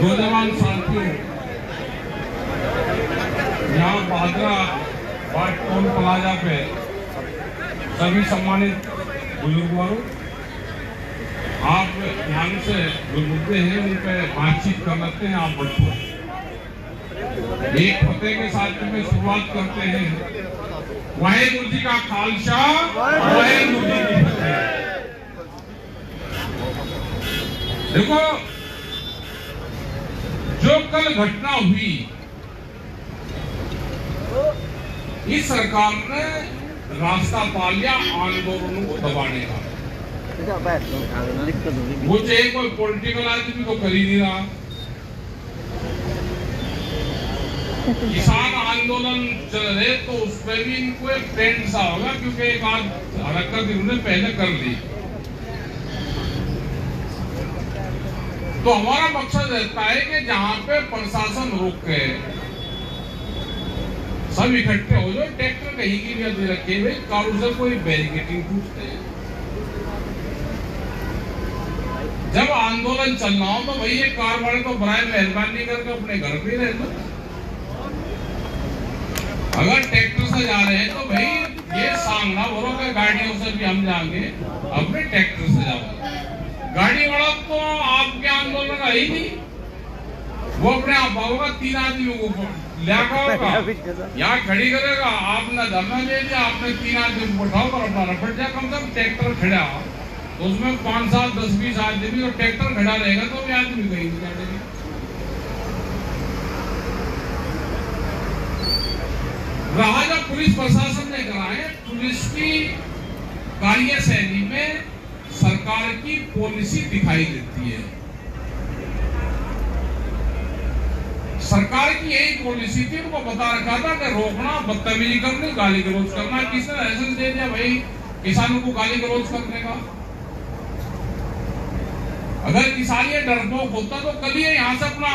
नौजवान साथियों, यहाँ बादरा बाट टोल प्लाजा पे सभी सम्मानित बुजुर्गों, आप ध्यान से जो मुद्दे हैं उन पे बातचीत कर लेते हैं। आप बैठो। एक फतेह के साथ में शुरुआत करते हैं। वाहेगुरु जी का खालसा, वाहेगुरु जी की फतेह। देखो, जो कल घटना हुई, इस सरकार ने रास्ता पा लिया आंदोलनों को दबाने का। वो चाहे कोई पॉलिटिकल आदमी तो कर ही नहीं रहा। किसान आंदोलन चल रहे तो उसमें भी इनको एक ट्रेंड सा होगा, क्योंकि एक आध हरकत इन्होंने पहले कर ली। तो हमारा मकसद रहता है कि जहां पे प्रशासन रोक के सब इकट्ठे हो जाओ, ट्रैक्टर कहीं की भी रखे हुए, कारों से कोई बैरिकेडिंग पूछते हैं। जब आंदोलन चलना हो तो भाई ये कार वाले तो बराए मेहरबानी करके अपने घर पे रह लो। अगर ट्रैक्टर से जा रहे हैं तो भाई ये सामना बोलो कि गाड़ियों से भी हम जाएंगे, अपने ट्रैक्टर से जाओ। गाड़ी वाला तो आपके आंदोलन का ही नहीं, वो अपने आप होगा, 3 आदमी को लिया होगा, यहाँ खड़ी करेगा, आपने धरना दे दिया, आपने 3 आदमी को उठाओ और अपना रखट जाए। कम से कम ट्रैक्टर खड़ा तो उसमें 5, 7, 10, 20 आदमी, और ट्रैक्टर खड़ा रहेगा तो भी आदमी कहीं नहीं जाएंगे। रहा जब पुलिस प्रशासन ने कराए, पुलिस की कार्यशैली में सरकार की पॉलिसी दिखाई देती है। सरकार की यही पॉलिसी थी, उनको बता रखा था कि रोकना, बदतमीजी करनी, गाली गलौज करना। किसने लाइसेंस दे दिया भाई किसानों को गाली गलौज करने का? अगर किसान ये डरपोक होता तो कल ही यहाँ से अपना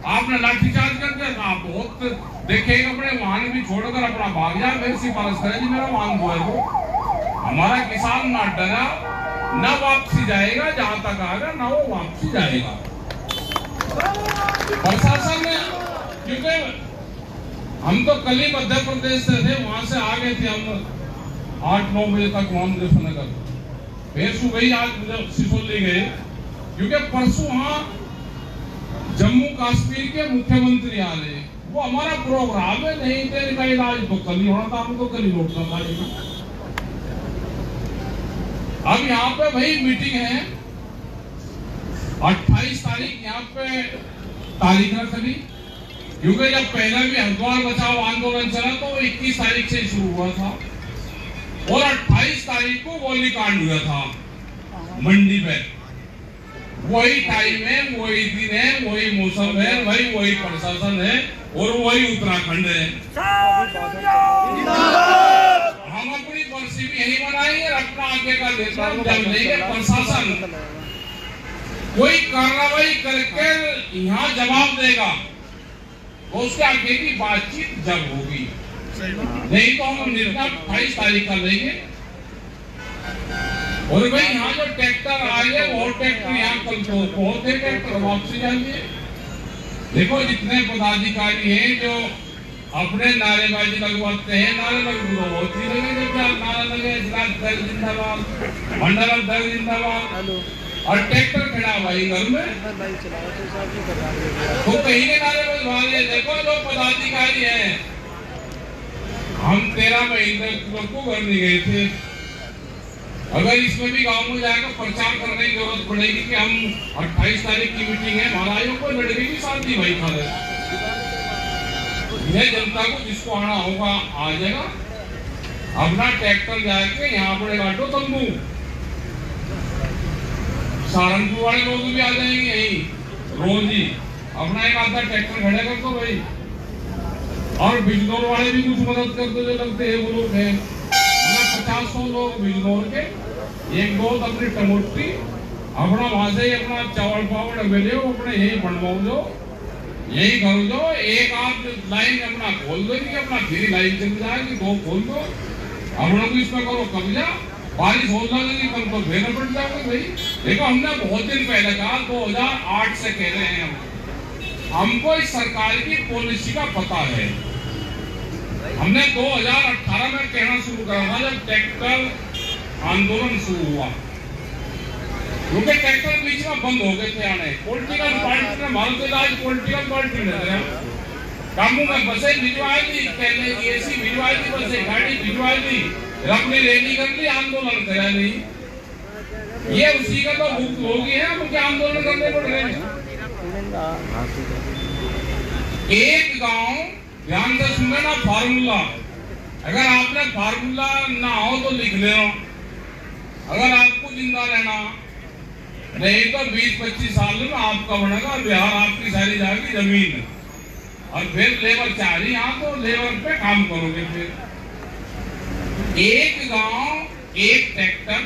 आपने लाठीचार्ज कर दिया। आप बहुत देखेगा, अपने वाहन भी छोड़कर अपना भाग जाए, मेरी सिफारिश करे जी मेरा वाहन जो है वो। हमारा किसान ना डरा, ना वापसी जाएगा, जहां तक आएगा ना वो वापसी जाएगा। प्रशासन ने, क्योंकि हम तो कल ही मध्य प्रदेश से थे, वहां से आ गए थे हम 8-9 बजे तक वहां मुजफ्फरनगर, फिर सुबह ही आज सिसोली गए, क्योंकि परसों वहां जम्मू कश्मीर के मुख्यमंत्री आ रहे। वो हमारा प्रोग्राम है, नहीं तेरे का इलाज तो कल ही होना था, हमको कल ही लौटना था। अब यहाँ पे भाई मीटिंग है 28 तारीख, यहाँ पे तारीख रख ली, क्योंकि जब पहले भी हरिद्वार बचाओ आंदोलन चला तो 21 तारीख से शुरू हुआ था, और 28 तारीख को गोलीकांड हुआ था मंडी पे। वही टाइम है, वही दिन है, वही मौसम है, वही प्रशासन है, और वही उत्तराखंड है। हम अपनी बरसी भी यही बनाएंगे, अपना आगे का निर्णय जब लेंगे। प्रशासन कोई कार्रवाई करके यहाँ जवाब देगा तो उसके आगे की बातचीत जब होगी, नहीं तो हम निर्णय 28 तारीख का लेंगे। और भाई यहाँ जो ट्रैक्टर आए वो ट्रैक्टर यहाँ कल तो बहुत है, ट्रैक्टर वापसी जाएंगे। देखो जितने पदाधिकारी हैं जो अपने नारेबाजी लगवाते हैं, नारे बहुत ही लगे, नारा लगे दल जिंदाबाद, मंडल दल जिंदाबाद, और ट्रैक्टर खड़ा भाई घर में तो कहीं के नारे बजवा रहे। देखो जो पदाधिकारी हैं, हम 13 महीने को घर नहीं गए थे। अगर इसमें भी गांव में जाकर प्रचार करने की जरूरत पड़ेगी कि हम 28 तारीख की मीटिंग है, महाराजों को लड़के की शांति भाई खा रहे, यह जनता को जिसको आना होगा आ जाएगा, अपना ट्रैक्टर जाके यहाँ पड़ेगा तो तंबू। सहारनपुर वाले लोग भी आ जाएंगे यही रोज ही, अपना एक आधा ट्रैक्टर खड़े कर दो भाई, और बिजनौर वाले भी कुछ मदद कर दो, जो लगते हैं वो लोग हैं 50-100 लोग बिजनौर के, 1-2 अपनी टमोटी, अपना वहां से अपना चावल पावड़ मिले हो, अपने यही बनवाओ जो, यही करो जो, एक आध लाइन अपना खोल दो, कि अपना धीरे लाइन चल जाएगी, 2 खोल दो, अपना भी इसमें करो कब्जा। बारिश हो जाएगी कल तो घेरना पड़ जाएगा भाई। देखो हमने बहुत दिन पहले कहा, 2008 से कह रहे हैं हम हमको इस सरकार की पॉलिसी का पता है। हमने 2018 में कहना शुरू करा था जब ट्रैक्टर आंदोलन शुरू हुआ, क्योंकि ट्रैक्टर बीच में बंद हो गए थे आने। पॉलिटिकल पार्टी ने भारतीय राज्य पॉलिटिकल पार्टी ने कामों में बसें भिजवाई थी, पहले एसी भिजवाई थी, बसें गाड़ी भिजवाई थी, अपनी रैली कर ली, आंदोलन करा नहीं। ये उसी का तो भुगतभोगी है, हम क्या आंदोलन करने पड़ रहे हैं। एक गांव, ध्यान से सुनना ना, फार्मूला, अगर आपने फार्मूला ना हो तो लिख लेना। अगर आपको जिंदा रहना नहीं तो 20-25 साल में आपका बनेगा बिहार, आपकी सारी जाएगी जमीन, और फिर लेबर चाहिए यहाँ तो लेबर पे काम करोगे। फिर एक गांव एक ट्रैक्टर,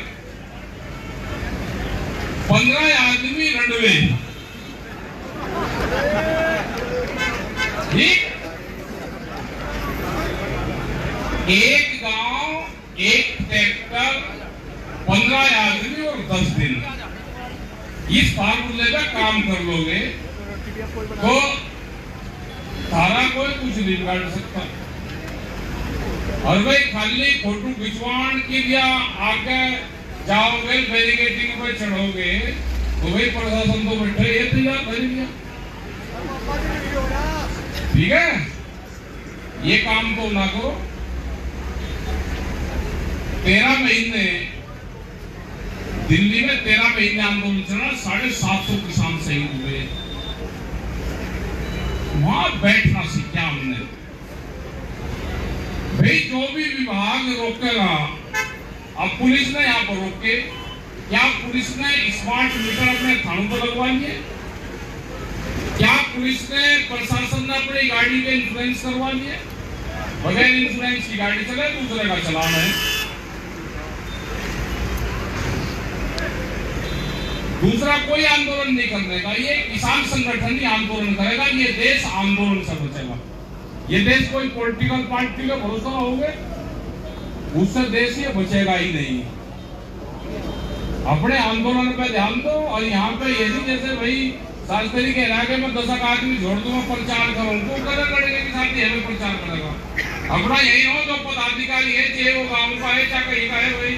15 आदमी रनवे, ठीक। एक गांव एक ट्रैक्टर, 15 आदमी और 10 दिन, इस फार्मूले पे काम कर लोगे तो तारा कोई कुछ नहीं बिगाड़ सकता। और भाई खाली फोटो खिंचवाण की दिया आगे जाओगे, बैरिकेडिंग पे चढ़ोगे तो भाई प्रशासन तो बैठे ये तैयार कर दिया, ठीक है। ये काम तो ना करो। 13 महीने दिल्ली में 13 महीने आंदोलन चला, 750 किसान शहीद हुए। वहां बैठना सीखा हमने। भाई जो भी विभाग रोकेगा, अब पुलिस ने यहाँ पर रोके, क्या पुलिस ने स्मार्ट मीटर अपने थानों पर लगवा लिए? क्या पुलिस ने, प्रशासन ने अपनी गाड़ी के इंश्योरेंस करवा लिए? बगैर इंश्योरेंस की गाड़ी चले, दूसरे का चलान है। दूसरा कोई आंदोलन नहीं करने का, ये किसान संगठन ही आंदोलन करेगा। ये देश आंदोलन से बचेगा। ये देश कोई पॉलिटिकल पार्टी का भरोसा होगे, उससे देश ये बचेगा ही नहीं। अपने आंदोलन पे ध्यान दो। और यहाँ पे ये नहीं जैसे भाई शास्त्री के इलाके में 10 आदमी जोड़ दूंगा प्रचार करो, उनको कदर लड़के के साथ हमें प्रचार करेगा। अपना यही हो जो पदाधिकारी है, चाहे वो गाँव का है चाहे कहीं का है भाई,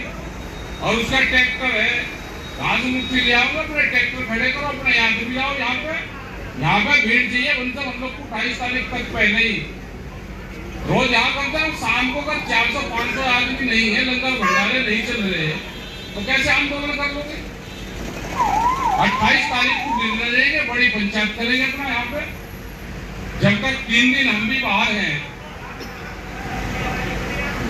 और उसका ट्रैक्टर है, राजमुक्ति ले आओ, अपने ट्रैक्टर खड़े करो, अपने यहाँ से भी आओ। यहाँ पे भीड़ चाहिए उनसे। हम लोग को 28 तारीख तक पहले ही रोज यहाँ करते हैं। शाम को अगर 400-500 आदमी नहीं है, लंगर भंडारे नहीं चल रहे हैं, तो कैसे आंदोलन कर लोगे? 28 तारीख को निर्णय लेंगे, बड़ी पंचायत करेंगे अपना यहाँ पे। जब तक 3 दिन हम भी बाहर हैं,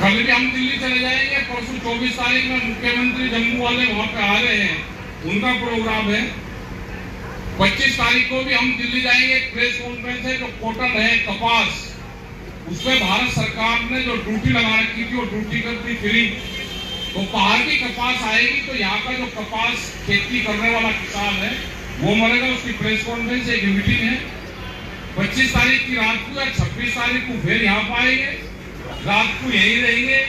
कल भी हम दिल्ली चले जाएंगे। परसों 24 तारीख में मुख्यमंत्री जम्मू वाले वहां पे आ रहे हैं, उनका प्रोग्राम है। 25 तारीख को भी हम दिल्ली जाएंगे। प्रेस कॉन्फ्रेंस है, जो कॉटन है, कपास, उसमें भारत सरकार ने जो ड्यूटी लगा रखी थी वो ड्यूटी करती फ्री, तो बाहर की कपास आएगी तो यहाँ का जो कपास खेती करने वाला किसान है वो मरेगा। उसकी प्रेस कॉन्फ्रेंस एक मीटिंग है 25 तारीख की रात को, या 26 तारीख को फिर यहाँ पाएंगे, रात को यही रहेंगे।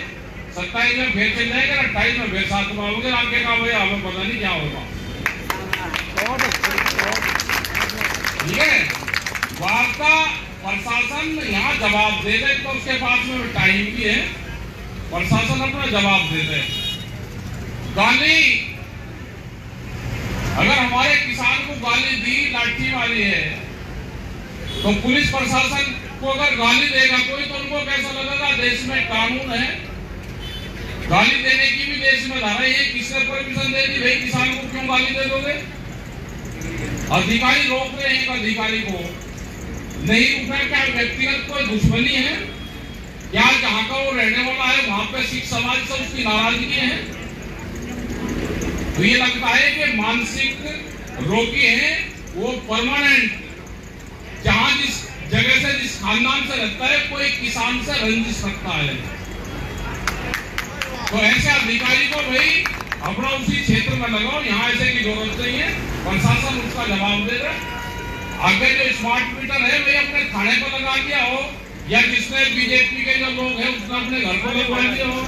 27 में फिर चल जाएगा, 28 में फिर साथ में आओगे। आगे का भाई हमें पता नहीं क्या होगा, ठीक है। वार्ता प्रशासन यहाँ जवाब दे दे तो उसके पास में टाइम भी है, प्रशासन अपना जवाब दे दे। गाली, अगर हमारे किसान को गाली दी, लाठी मारी है, तो पुलिस प्रशासन को अगर गाली देगा कोई तो उनको कैसा लगेगा? देश में कानून है, गाली देने की भी देश में धारा है। किसने परमिशन दे दी? भाई किसान को क्यों गाली दे दोगे? अधिकारी रोक रहे हैं, एक अधिकारी को नहीं रुका। क्या व्यक्तिगत कोई दुश्मनी है? क्या जहां का वो रहने वाला है वहां पे सिख समाज से उसकी नाराजगी है? तो ये लगता है कि मानसिक रोगी है वो परमानेंट, जहां जिस जगह से, जिस खानदान से रहता है, कोई किसान से रंजिश रखता है, तो ऐसे अधिकारी को भाई अपना उसी क्षेत्र में लगाओ। यहाँ ऐसे की जरूरत नहीं है, प्रशासन उसका जवाब दे रहा। आगे जो स्मार्ट मीटर है भाई अपने थाने पर लगा दिया हो, या जिसने बीजेपी के जो लोग हैं उसने अपने घर पर लगवा दिया हो,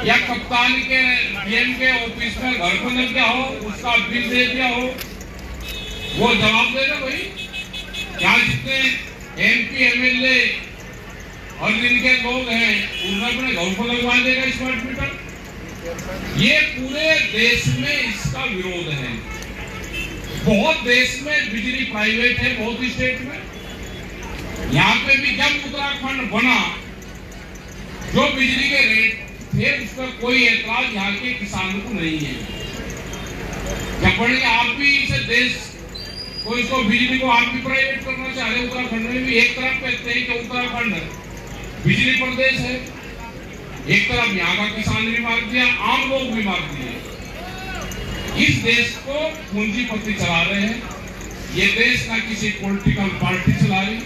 या कप्तान के डीएम के ऑफिस में घर पर लग गया हो, उसका बिल दे दिया हो, वो जवाब दे दो भाई। क्या और जिनके लोग हैं उन्हें अपने घर को लगवा देगा स्मार्ट मीटर। ये पूरे देश में इसका विरोध है। बहुत देश में बिजली प्राइवेट है, बहुत स्टेट में। यहाँ पे भी जब उत्तराखंड बना, जो बिजली के रेट थे उस पर कोई एतराज यहाँ के किसानों को नहीं है। जब बढ़िया आप भी इसे देश को, इसको बिजली को आप भी प्राइवेट करना चाह रहे। उत्तराखंड में भी एक तरफ कहते हैं कि उत्तराखंड बिजली प्रदेश है, एक तरफ यहाँ का किसान भी मार दिया, आम लोग भी मार दिए। इस देश को पूंजीपति चला रहे हैं। ये देश ना किसी पॉलिटिकल पार्टी चला रही,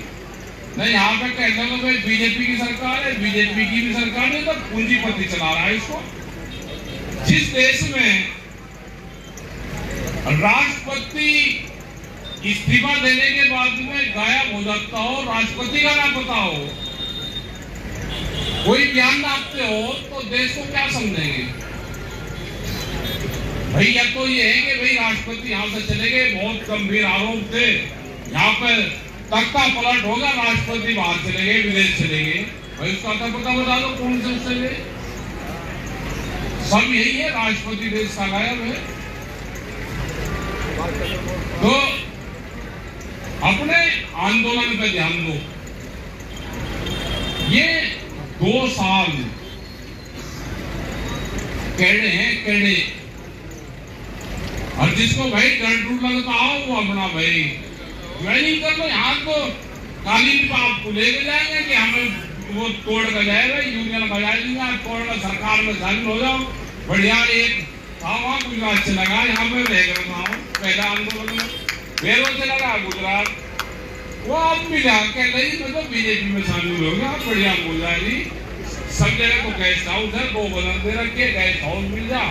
नहीं यहाँ पे कहते हैं भाई बीजेपी की सरकार है, बीजेपी की भी सरकार है, तो पूंजीपति चला रहा है इसको। जिस देश में राष्ट्रपति इस्तीफा देने के बाद में गायब हो जाता हो, राष्ट्रपति का ना पता हो, कोई बयान लाते हो, तो देश को क्या समझेंगे भाई? या तो ये है कि भाई राष्ट्रपति यहाँ से चले गए, बहुत गंभीर आरोप थे, यहाँ पर तख्ता पलट होगा, राष्ट्रपति बाहर चले गए, विदेश चले गए, भाई उसका तो पता बता दो कौन से उससे गए। सब यही है, राष्ट्रपति देश का गायब है। तो अपने आंदोलन पे ध्यान दो। ये 2 साल केड़े हैं, केड़े। और जिसको भाई डर लगता हो वो अपना भाई ज्वाइनिंग कर लो। यहाँ तो कालीन पर आपको लेके जाएंगे कि हमें वो तोड़ कर जाएगा, यूनियन बजा देंगे, तोड़कर सरकार में शामिल हो जाओ। बढ़िया एक था वहाँ गुजरात से लगा, यहाँ पे रह गया था पहला आंदोलन में, बेरों से लगा गुजरात। वो आप भी जाके नहीं, मैं तो बीजेपी में शामिल हो गया, बढ़िया बोल जाएगी। सब जगह तो गेस्ट हाउस है, 2 बदल दे रखे, गेस्ट हाउस मिल जा।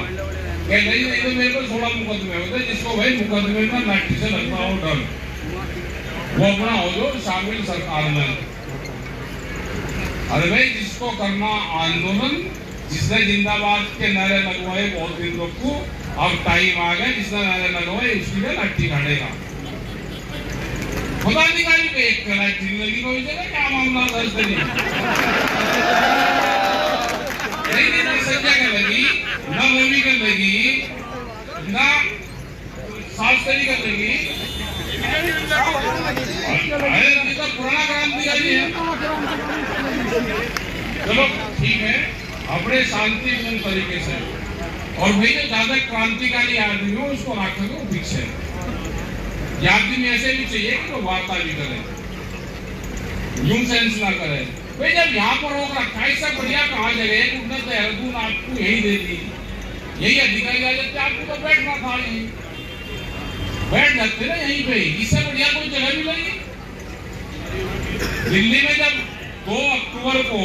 कह नहीं तो मेरे को 16 मुकदमे होते, जिसको भाई मुकदमे में लाठी से लगता हो डर, वो अपना हो जो शामिल सरकार में। अरे भाई जिसको करना आंदोलन, जिसने जिंदाबाद के नारे लगवाए बहुत दिन लोग को, अब टाइम आ गया, जिसने नारे लगवाए उसकी लिए लाठी काटेगा। पदाधिकारी पे एक लाठी लगी कोई जगह, क्या मामला दर्ज करी नहीं, ना संजय का लगी, ना मोदी का लगी, ना शास्त्री का लगी। तो पुराना क्रांतिकारी है। चलो ठीक है, अपने शांतिपूर्ण तरीके से। और भाई जो ज्यादा क्रांतिकारी आदमी हो उसको रखो फिक्स है। ये आदमी ऐसे भी चाहिए कि वो वार्ता भी करे, यूं सेंस ना करे। भाई जब यहाँ पर रोक रखा है, इससे बढ़िया कहा जगह उठना देहरादून आपको यही दे दी, यही अधिकारी आ जाते, आपको तो बैठना था, यही बैठ जाते ना यहीं पे। इससे बढ़िया कोई जगह भी नहीं। दिल्ली में जब 2 अक्टूबर को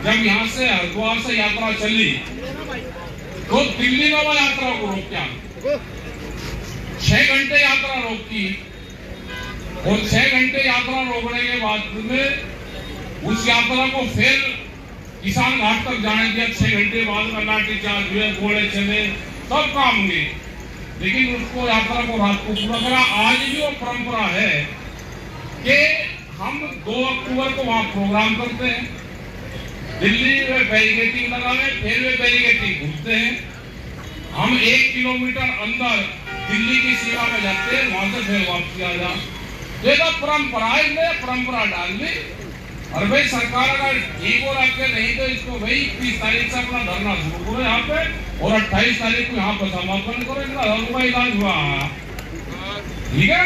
जब यहाँ से हरिद्वार से यात्रा चली, तो दिल्ली में वो यात्रा को रोका, 6 घंटे यात्रा रोकी। और 6 घंटे यात्रा रोकने के बाद में उस यात्रा को फिर किसान घाट तक जाने दिया। 6 घंटे बाद में लाठीचार्ज हुए, घोड़े चले, सब काम हुए, लेकिन उसको यात्रा को रात को पूरा करा। आज भी वो परंपरा है कि हम 2 अक्टूबर को वहां प्रोग्राम करते हैं, दिल्ली में बैरिकेडिंग लगावे, फिर वे बैरिकेडिंग घूमते हैं। हम 1 किलोमीटर अंदर दिल्ली की सीमा में जाते हैं, वहां से फिर वापसी आ जा। ये तो परंपरा है, परंपरा डाल दी। और भाई सरकार अगर ठीक हो रखे नहीं तो इसको भाई 30 तारीख से अपना धरना शुरू करो यहाँ पे, और 28 तारीख को यहाँ पर समापन करो। इतना रुपया इलाज हुआ, ठीक है।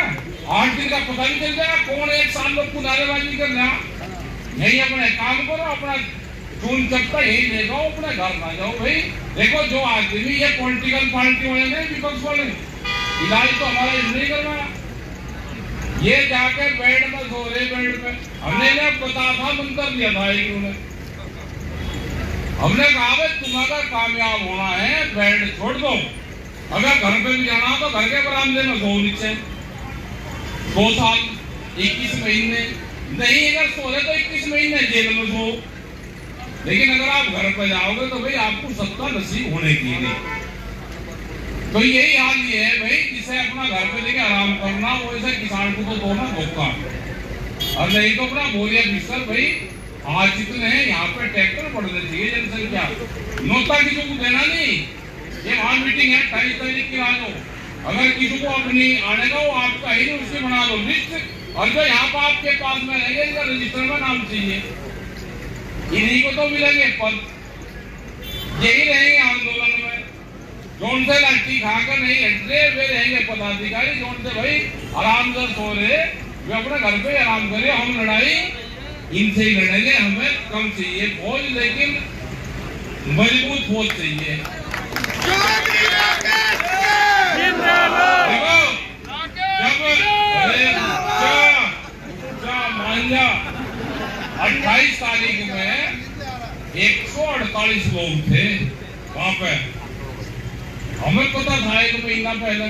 8 दिन का पता नहीं चल जाएगा कौन 1 साल लोग को नारेबाजी कर रहा। यही अपने काम करो, अपना जून चक्का यही देखो, अपने घर ना जाओ। भाई देखो जो आदमी ये पॉलिटिकल पार्टी वाले नहीं, विपक्ष वाले, इलाज तो हमारा नहीं करवाया। ये जाके बेड में सो रहे, बेड में हमने बता था, बंद कर दिया था इन्होंने। हमने कहा तुम अगर कामयाब होना है बेड छोड़ दो, अगर घर पे भी जाना तो घर के बरामदे में सो नीचे। 2 साल 21 महीने नहीं, अगर सो रहे तो 21 महीने जेल में सो। लेकिन अगर आप घर पे जाओगे तो भाई आपको सत्ता नसीब होने की नहीं। तो यही हाल ये है भाई, जिसे अपना घर पे लेके आराम करना, वो ऐसे किसान को तो दो ना धोखा, और नहीं तो अपना बोलिए बिस्तर भाई आज जितने हैं यहाँ पे ट्रैक्टर बढ़ने चाहिए जनसंख्या, नौता किसी को देना नहीं। ये वहाँ मीटिंग है 28 तारीख की, आ जाओ। अगर किसी को अपनी आने का, वो आपका ही नहीं, उसकी बना दो लिस्ट। और जो यहाँ पर आपके पास में रहेंगे, इनका रजिस्टर में नाम चाहिए, इन्हीं को तो मिलेंगे पद। यही रहेंगे आंदोलन में। जोन से लाठी खाकर नहीं हट रहे वे रहेंगे पदाधिकारी, जोन से भाई आराम से सो रहे वे अपने घर पे आराम करे। हम लड़ाई इनसे ही लड़ेंगे। हमें कम चाहिए फौज, लेकिन मजबूत फौज चाहिए। जब 28 तारीख में 148 लोग थे वहां पे, हमें पता था एक महीना पहले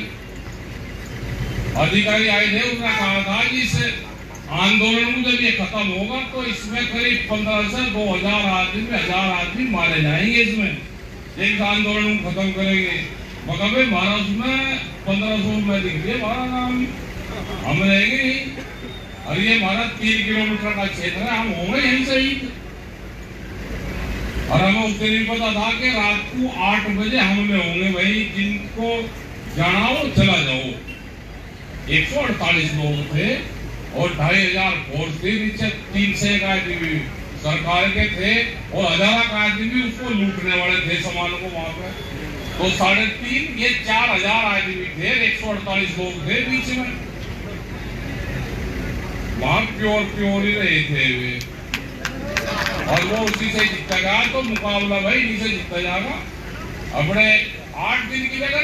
अधिकारी आए थे, उसने कहा था कि इस आंदोलन जब ये खत्म होगा तो इसमें करीब 15 से 2000 आदमी, 1000 आदमी मारे जाएंगे। इसमें एक आंदोलन खत्म करेंगे, मगर हमारा उसमें 1500 में दिख गया हमारा नाम, हम रहेंगे नहीं। और ये हमारा 3 किलोमीटर का क्षेत्र है, हम होंगे यहीं से ही। और हमें उससे नहीं पता था कि रात को 8 बजे हमले होंगे। भाई जिनको जाना हो चला जाओ। 148 लोग थे और 2500 फोर्स थी, नीचे 3 से 1 आदमी सरकार के थे और 1000 आदमी उसको लूटने वाले थे सामान को वहां पे। तो 3.5 ये 4000 आदमी थे, 148 लोग थे बीच में। वहां प्योर ही रहे थे वे, और वो उसी से जीतेगा। तो मुकाबला भाई इन्हीं से जीता जाएगा। अपने 8 दिन की जगह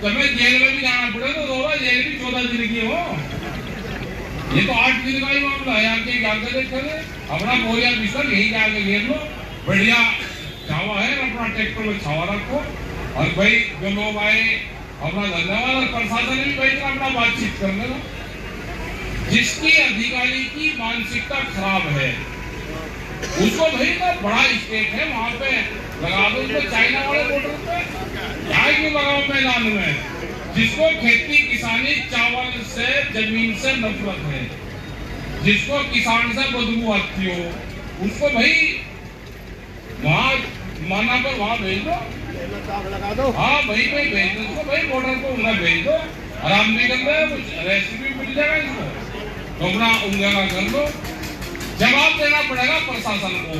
तुम्हें जेल में भी जाना पड़े तो होगा, जेल भी 14 दिन की हो। ये तो 8 दिन का ही मामला है। आपके जाकर देखोगे, अपना बोरिया बिस्तर यही जाके घेर लो, बढ़िया छावा है, अपना ट्रैक्टर में छावा रखो। और भाई जो लोग आए अपना धन्यवाद, और प्रशासन भी भाई अपना बातचीत कर लेना। जिसकी अधिकारी की मानसिकता खराब है उसको भाई ना बड़ा स्टेट है वहां पे लगा दो, उसको चाइना वाले बॉर्डर पे यहाँ क्यों लगाओ मैदान में। जिसको खेती किसानी चावल से जमीन से नफरत है, जिसको किसान से बदबू आती हो, उसको भाई वहां माना पर वहां भेज दो। हाँ भाई भाई भेज दो उसको, भाई बॉर्डर को उन्हें भेज दो। आराम भी कर रहे, कुछ रेसिपी मिल जाएगा इसको, तो अपना उंगला कर दो। जवाब देना पड़ेगा प्रशासन को।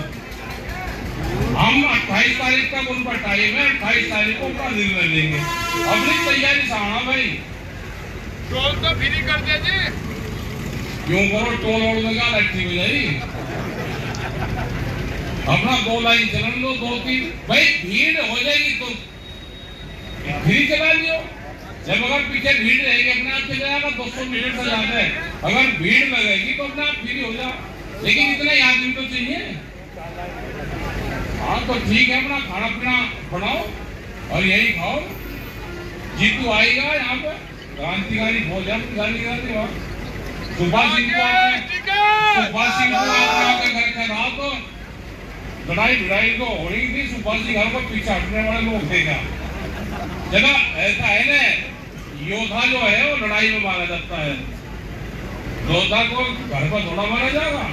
हम 28 तारीख तक उन पर टाइम है, 28 तारीख को अपना निर्णय लेंगे। अपनी तैयारी से आना भाई। टोल तो फ्री कर दीजिए। क्यों करो, टोल और लगा लट्ठी हो जाएगी। अपना 2 लाइन चलन दो, 2-3 भाई भीड़ हो जाएगी तो फ्री चला लियो। जब अगर पीछे भीड़ रहेगी अपने आप चले जाएगा, 200 मीटर से ज्यादा है। अगर भीड़ लगेगी तो अपने आप फ्री हो जाओ, लेकिन इतना आदमी तो चाहिए। हाँ तो ठीक है, अपना खाना पीना बनाओ और यही खाओ। जीतू आएगा यहाँ पे, क्रांतिकारी फौज है, सुभाष सिंह को आपके घर का रहा तो लड़ाई तो हो रही थी। सुभाष सिंह घर को पीछे हटने वाले लोग थे क्या? जगह ऐसा है ना, योद्धा जो है वो लड़ाई में मारा जाता है, योद्धा को घर पर थोड़ा मारा जाएगा।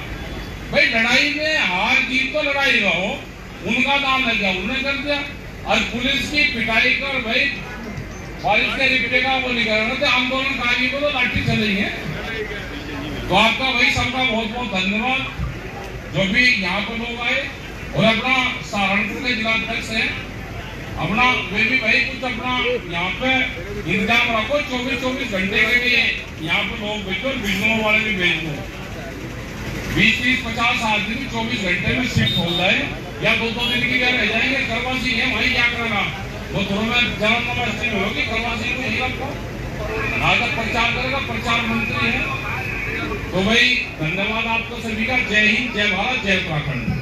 भाई लड़ाई में हार जीत तो लड़ाई का हो, उनका काम है क्या उन्होंने कर दिया। और पुलिस की पिटाई कर भाई बारिश के निपटेगा वो नहीं कर रहे थे। आंदोलनकारी को तो लाठी चली है। तो आपका भाई सबका बहुत बहुत धन्यवाद जो भी यहाँ पर लोग आए। और अपना सहारनपुर के जिलाध्यक्ष है अपना, वे भी भाई कुछ अपना यहाँ पे इंतजाम रखो। 24 घंटे के लिए यहाँ पे लोग भेजो, बिजनों वाले भी भेज दो। 20-30-50 आदमी 24 घंटे में शिफ्ट हो जाए, या 2-2 दिन की रह जाएंगे। करवासी है वही क्या करना, वो थोड़ा में जन्म नंबर होगी, करवासी को यही रखो। आगे प्रचार करेगा, प्रचार मंत्री है। तो भाई धन्यवाद आपको सभी का। जय हिंद, जय भारत, जय उत्तराखंड।